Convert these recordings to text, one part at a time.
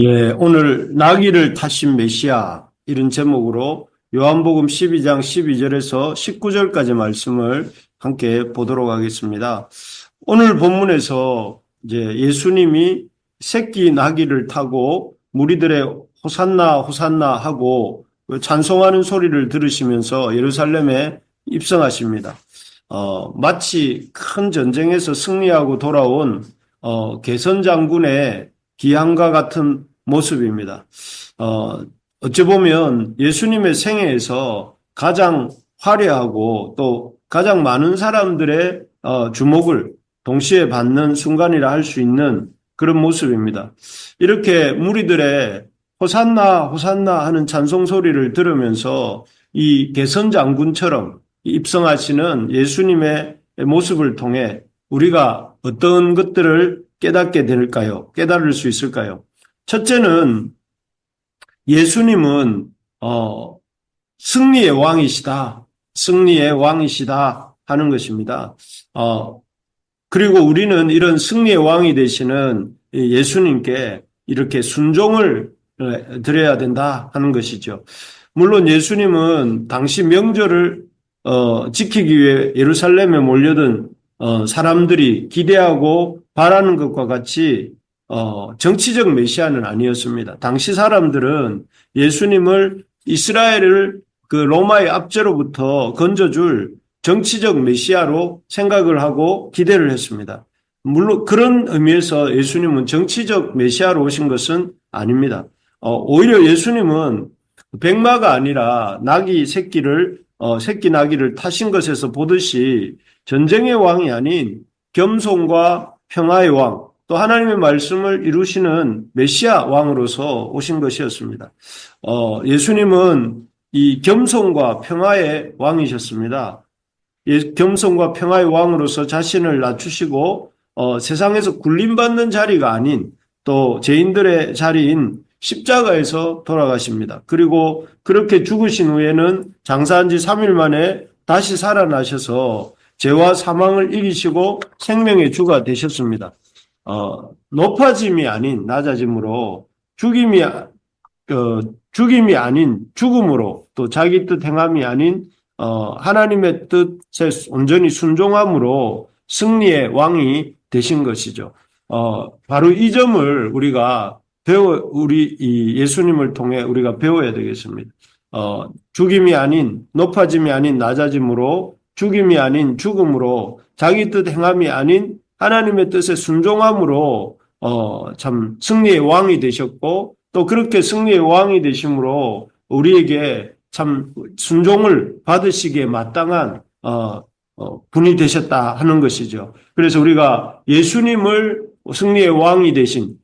예, 오늘 나귀를 타신 메시아 이런 제목으로 요한복음 12장 12절에서 19절까지 말씀을 함께 보도록 하겠습니다. 오늘 본문에서 이제 예수님이 새끼 나귀를 타고 무리들의 호산나 호산나 하고 찬송하는 소리를 들으시면서 예루살렘에 입성하십니다. 마치 큰 전쟁에서 승리하고 돌아온 개선 장군의 기함과 같은 모습입니다. 어찌 보면 예수님의 생애에서 가장 화려하고 또 가장 많은 사람들의 주목을 동시에 받는 순간이라 할 수 있는 그런 모습입니다. 이렇게 무리들의 호산나 호산나 하는 찬송 소리를 들으면서 이 개선 장군처럼 입성하시는 예수님의 모습을 통해 우리가 어떤 것들을 깨닫게 될까요? 깨달을 수 있을까요? 첫째는 예수님은 승리의 왕이시다. 승리의 왕이시다 하는 것입니다. 그리고 우리는 이런 승리의 왕이 되시는 예수님께 이렇게 순종을 드려야 된다 하는 것이죠. 물론 예수님은 당시 명절을 지키기 위해 예루살렘에 몰려든 사람들이 기대하고 바라는 것과 같이 정치적 메시아는 아니었습니다. 당시 사람들은 예수님을 이스라엘을 그 로마의 압제로부터 건져줄 정치적 메시아로 생각을 하고 기대를 했습니다. 물론 그런 의미에서 예수님은 정치적 메시아로 오신 것은 아닙니다. 오히려 예수님은 백마가 아니라 나귀 새끼를 새끼 나귀를 타신 것에서 보듯이 전쟁의 왕이 아닌 겸손과 평화의 왕, 또 하나님의 말씀을 이루시는 메시아 왕으로서 오신 것이었습니다. 예수님은 이 겸손과 평화의 왕이셨습니다. 겸손과 평화의 왕으로서 자신을 낮추시고 세상에서 굴림받는 자리가 아닌 또 죄인들의 자리인 십자가에서 돌아가십니다. 그리고 그렇게 죽으신 후에는 장사한 지 3일 만에 다시 살아나셔서 죄와 사망을 이기시고 생명의 주가 되셨습니다. 높아짐이 아닌 낮아짐으로 죽임이 아닌 죽음으로 또 자기 뜻 행함이 아닌 하나님의 뜻에 온전히 순종함으로 승리의 왕이 되신 것이죠. 바로 이 점을 우리가 우리 이 예수님을 통해 우리가 배워야 되겠습니다. 죽임이 아닌 높아짐이 아닌 낮아짐으로 죽임이 아닌 죽음으로 자기 뜻 행함이 아닌 하나님의 뜻에 순종함으로 참 승리의 왕이 되셨고 또 그렇게 승리의 왕이 되심으로 우리에게 참 순종을 받으시기에 마땅한 분이 되셨다 하는 것이죠. 그래서 우리가 예수님을 승리의 왕이 되신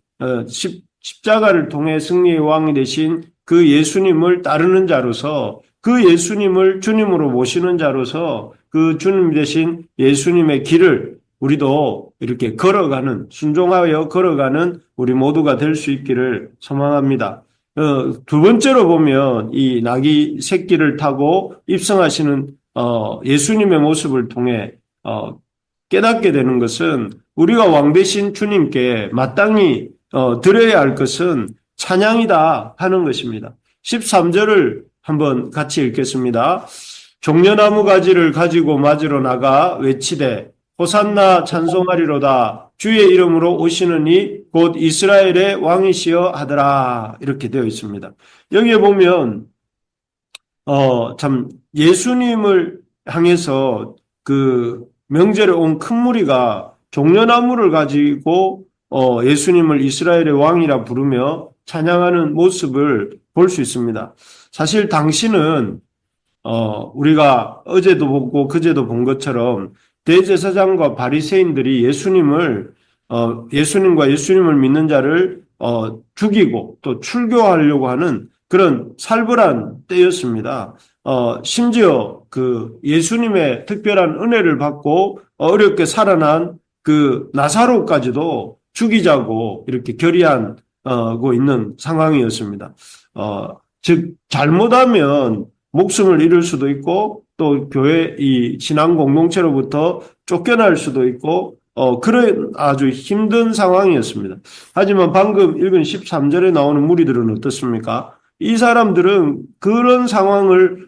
십자가를 통해 승리의 왕이 되신 그 예수님을 따르는 자로서 그 예수님을 주님으로 모시는 자로서 그 주님 되신 예수님의 길을 우리도 이렇게 걸어가는 순종하여 걸어가는 우리 모두가 될 수 있기를 소망합니다. 두 번째로 보면 이 나귀 새끼를 타고 입성하시는 예수님의 모습을 통해 깨닫게 되는 것은 우리가 왕 되신 주님께 마땅히 드려야 할 것은 찬양이다 하는 것입니다. 13절을 한번 같이 읽겠습니다. 종려나무 가지를 가지고 맞으러 나가 외치되 호산나 찬송하리로다 주의 이름으로 오시는 이 곧 이스라엘의 왕이시여 하더라 이렇게 되어 있습니다. 여기에 보면 참 예수님을 향해서 그 명절에 온 큰 무리가 종려나무를 가지고 예수님을 이스라엘의 왕이라 부르며 찬양하는 모습을 볼 수 있습니다. 사실 당시는 우리가 어제도 보고 그제도 본 것처럼 대제사장과 바리새인들이 예수님과 예수님을 믿는 자를 죽이고 또 출교하려고 하는 그런 살벌한 때였습니다. 심지어 그 예수님의 특별한 은혜를 받고 어렵게 살아난 그 나사로까지도 죽이자고 이렇게 결의하고 있는 상황이었습니다. 즉 잘못하면 목숨을 잃을 수도 있고 또 교회 이 신앙 공동체로부터 쫓겨날 수도 있고 그런 아주 힘든 상황이었습니다. 하지만 방금 읽은 13절에 나오는 무리들은 어떻습니까? 이 사람들은 그런 상황을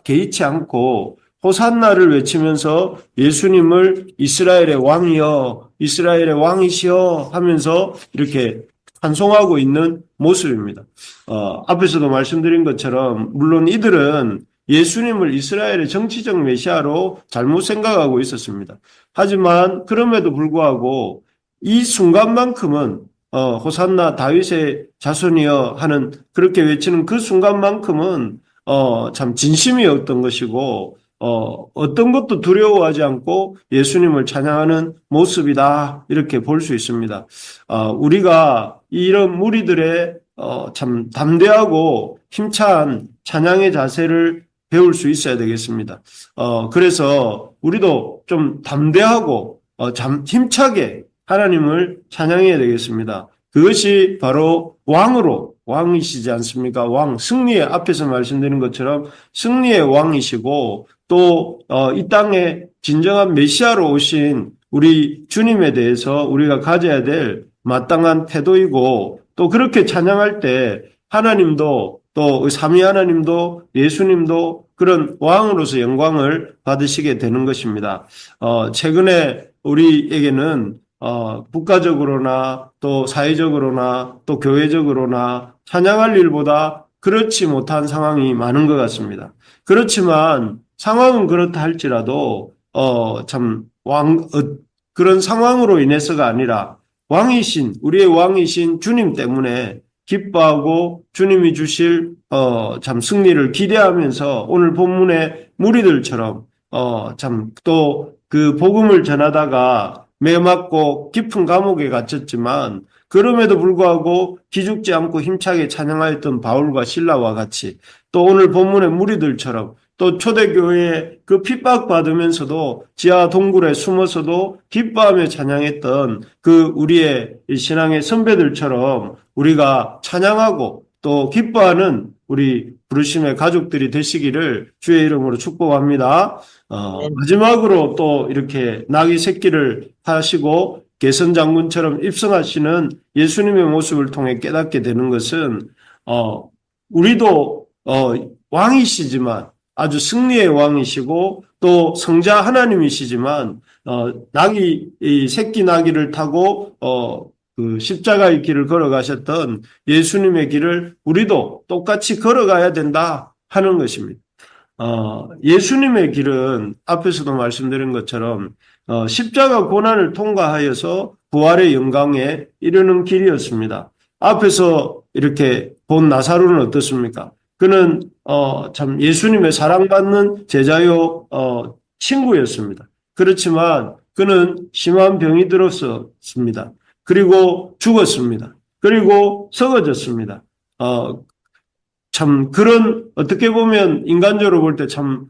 개의치 않고 호산나를 외치면서 예수님을 이스라엘의 왕이여, 이스라엘의 왕이시여 하면서 이렇게 찬송하고 있는 모습입니다. 앞에서도 말씀드린 것처럼 물론 이들은 예수님을 이스라엘의 정치적 메시아로 잘못 생각하고 있었습니다. 하지만 그럼에도 불구하고 이 순간만큼은 호산나 다윗의 자손이여 하는 그렇게 외치는 그 순간만큼은 참 진심이었던 것이고 어떤 것도 두려워하지 않고 예수님을 찬양하는 모습이다 이렇게 볼 수 있습니다. 우리가 이런 무리들의 참 담대하고 힘찬 찬양의 자세를 배울 수 있어야 되겠습니다. 그래서 우리도 좀 담대하고 힘차게 하나님을 찬양해야 되겠습니다. 그것이 바로 왕이시지 않습니까? 승리의 앞에서 말씀드린 것처럼 승리의 왕이시고 또 이 땅에 진정한 메시아로 오신 우리 주님에 대해서 우리가 가져야 될 마땅한 태도이고 또 그렇게 찬양할 때 하나님도 또 삼위 하나님도 예수님도 그런 왕으로서 영광을 받으시게 되는 것입니다. 최근에 우리에게는 국가적으로나 또 사회적으로나 또 교회적으로나 찬양할 일보다 그렇지 못한 상황이 많은 것 같습니다. 그렇지만 상황은 그렇다 할지라도 그런 상황으로 인해서가 아니라 우리의 왕이신 주님 때문에 기뻐하고 주님이 주실 참 승리를 기대하면서 오늘 본문의 무리들처럼 참 또 그 복음을 전하다가 매맞고 깊은 감옥에 갇혔지만 그럼에도 불구하고 기죽지 않고 힘차게 찬양하였던 바울과 실라와 같이 또 오늘 본문의 무리들처럼 또 초대교회에 그 핍박받으면서도 지하 동굴에 숨어서도 기뻐하며 찬양했던 그 우리의 신앙의 선배들처럼 우리가 찬양하고 또 기뻐하는 우리 부르심의 가족들이 되시기를 주의 이름으로 축복합니다. 마지막으로 또 이렇게 나귀 새끼를 타시고 개선 장군처럼 입성하시는 예수님의 모습을 통해 깨닫게 되는 것은 우리도 왕이시지만 아주 승리의 왕이시고 또 성자 하나님이시지만 이 새끼 나귀를 타고 그 십자가의 길을 걸어가셨던 예수님의 길을 우리도 똑같이 걸어가야 된다 하는 것입니다. 예수님의 길은 앞에서도 말씀드린 것처럼 십자가 고난을 통과하여서 부활의 영광에 이르는 길이었습니다. 앞에서 이렇게 본 나사로는 어떻습니까? 그는 참 예수님의 사랑받는 제자요 친구였습니다. 그렇지만 그는 심한 병이 들었습니다. 그리고 죽었습니다. 그리고 썩어졌습니다. 참 그런 어떻게 보면 인간적으로 볼 때 참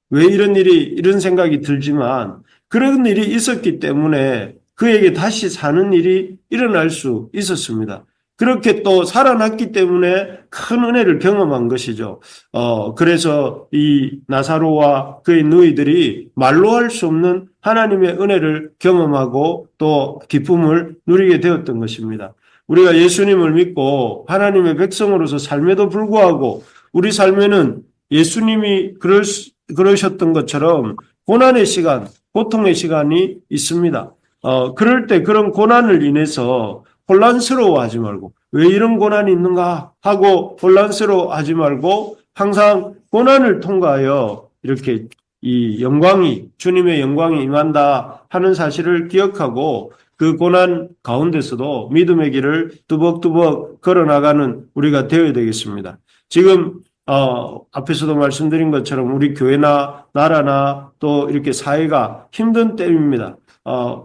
왜 이런 생각이 들지만 그런 일이 있었기 때문에 그에게 다시 사는 일이 일어날 수 있었습니다. 그렇게 또 살아났기 때문에 큰 은혜를 경험한 것이죠. 그래서 이 나사로와 그의 누이들이 말로 할 수 없는 하나님의 은혜를 경험하고 또 기쁨을 누리게 되었던 것입니다. 우리가 예수님을 믿고 하나님의 백성으로서 삶에도 불구하고 우리 삶에는 예수님이 그러셨던 것처럼 고난의 시간, 고통의 시간이 있습니다. 그럴 때 그런 고난을 인해서 혼란스러워하지 말고 왜 이런 고난이 있는가 하고 혼란스러워하지 말고 항상 고난을 통과하여 이렇게 주님의 영광이 임한다 하는 사실을 기억하고 그 고난 가운데서도 믿음의 길을 뚜벅뚜벅 걸어나가는 우리가 되어야 되겠습니다. 지금 앞에서도 말씀드린 것처럼 우리 교회나 나라나 또 이렇게 사회가 힘든 때입니다.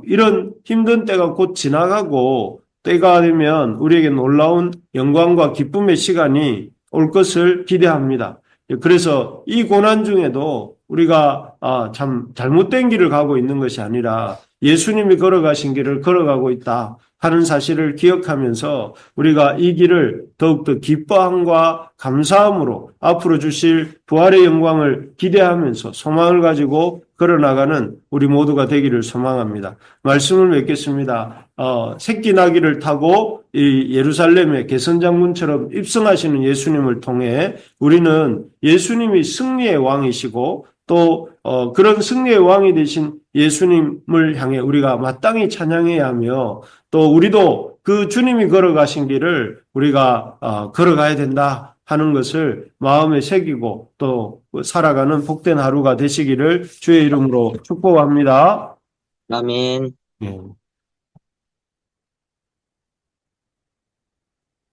이런 힘든 때가 곧 지나가고 때가 되면 우리에게 놀라운 영광과 기쁨의 시간이 올 것을 기대합니다. 그래서 이 고난 중에도 우리가 참 잘못된 길을 가고 있는 것이 아니라 예수님이 걸어가신 길을 걸어가고 있다 하는 사실을 기억하면서 우리가 이 길을 더욱더 기뻐함과 감사함으로 앞으로 주실 부활의 영광을 기대하면서 소망을 가지고 걸어나가는 우리 모두가 되기를 소망합니다. 말씀을 맺겠습니다. 새끼 나귀를 타고 이 예루살렘의 개선장군처럼 입성하시는 예수님을 통해 우리는 예수님이 승리의 왕이시고 또 그런 승리의 왕이 되신 예수님을 향해 우리가 마땅히 찬양해야 하며 또 우리도 그 주님이 걸어가신 길을 우리가 걸어가야 된다 하는 것을 마음에 새기고 또 살아가는 복된 하루가 되시기를 주의 이름으로 축복합니다. 아멘. 예.